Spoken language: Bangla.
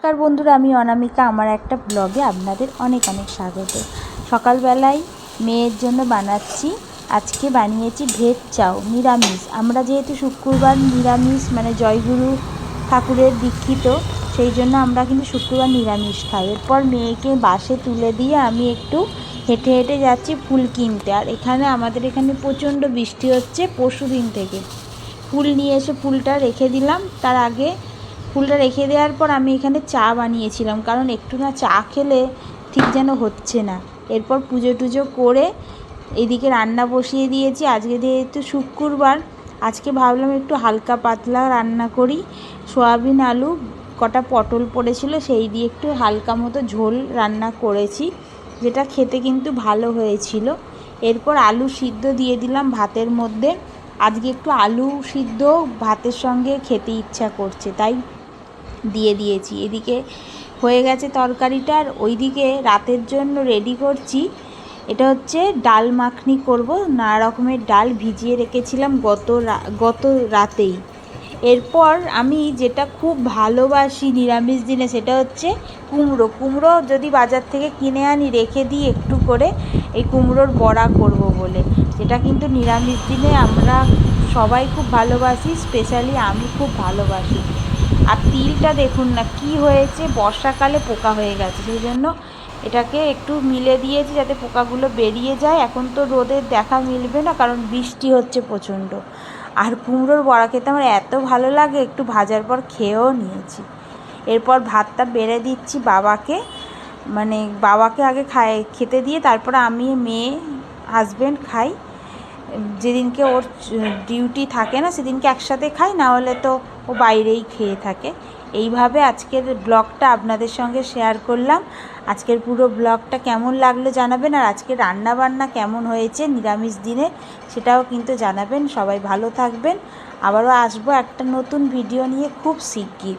নমস্কার বন্ধুরা, আমি অনামিকা। আমার একটা ব্লগে আপনাদের অনেক অনেক স্বাগত। সকালবেলায় মেয়ের জন্য বানাচ্ছি, আজকে বানিয়েছি ভেজ চাউ, নিরামিষ। আমরা যেহেতু শুক্রবার নিরামিষ, মানে জয়গুরু ঠাকুরের দীক্ষিত, সেই জন্য আমরা কিন্তু শুক্রবার নিরামিষ খাই। এরপর মেয়েকে বাসে তুলে দিয়ে আমি একটু হেঁটে হেঁটে যাচ্ছি ফুল কিনতে। আর আমাদের এখানে প্রচণ্ড বৃষ্টি হচ্ছে পরশুদিন থেকে। ফুল নিয়ে এসে ফুলটা রেখে দিলাম। তার আগে ফুলটা রেখে দেওয়ার পর আমি এখানে চা বানিয়েছিলাম, কারণ একটু না চা খেলে ঠিক যেন হচ্ছে না। এরপর পুজো টুজো করে এদিকে রান্না বসিয়ে দিয়েছি। আজকে যেহেতু শুক্রবার, আজকে ভাবলাম একটু হালকা পাতলা রান্না করি। সয়াবিন আলু, কটা পটল পড়েছিল, সেই দিয়ে একটু হালকা মতো ঝোল রান্না করেছি, যেটা খেতে কিন্তু ভালো হয়েছিল। এরপর আলু সিদ্ধ দিয়ে দিলাম ভাতের মধ্যে। আজকে একটু আলু সিদ্ধ ভাতের সঙ্গে খেতে ইচ্ছা করছে, তাই দিয়ে দিয়েছি। এদিকে হয়ে গেছে তরকারিটা, আর ওইদিকে রাতের জন্য রেডি করছি। এটা হচ্ছে ডাল মাখনি করব। নানা রকমের ডাল ভিজিয়ে রেখেছিলাম গত রাতেই। এরপর আমি যেটা খুব ভালোবাসি নিরামিষ দিনে, সেটা হচ্ছে কুমড়ো যদি বাজার থেকে কিনে আনি, রেখে দিই একটু করে এই কুমড়োর বড়া করব বলে, যেটা কিন্তু নিরামিষ দিনে আমরা সবাই খুব ভালোবাসি, স্পেশালি আমি খুব ভালোবাসি। আর তিলটা দেখুন না কি হয়েছে, বর্ষাকালে পোকা হয়ে গেছে, সেই জন্য এটাকে একটু মিলে দিয়েছি যাতে পোকাগুলো বেরিয়ে যায়। এখন তো রোদের দেখা মিলবে না, কারণ বৃষ্টি হচ্ছে প্রচণ্ড। আর কুমড়োর বড়া খেতে আমার এত ভালো লাগে, একটু ভাজার পর খেয়েও নিয়েছি। এরপর ভাতটা বেড়ে দিচ্ছি বাবাকে, মানে বাবাকে আগে খেতে দিয়ে তারপর আমি, মেয়ে, হাজব্যান্ড খাই। যেদিনকে ওর ডিউটি থাকে না সেদিনকে একসাথে খাই, না হলে তো ও বাইরেই খেয়ে থাকে। এইভাবে আজকের ব্লগটা আপনাদের সঙ্গে শেয়ার করলাম। আজকের পুরো ব্লগটা কেমন লাগলো জানাবেন, আর আজকে রান্না বান্না কেমন হয়েছে নিরামিষ দিনে সেটাও কিন্তু জানাবেন। সবাই ভালো থাকবেন। আবারও আসবো একটা নতুন ভিডিও নিয়ে খুব শিগগির।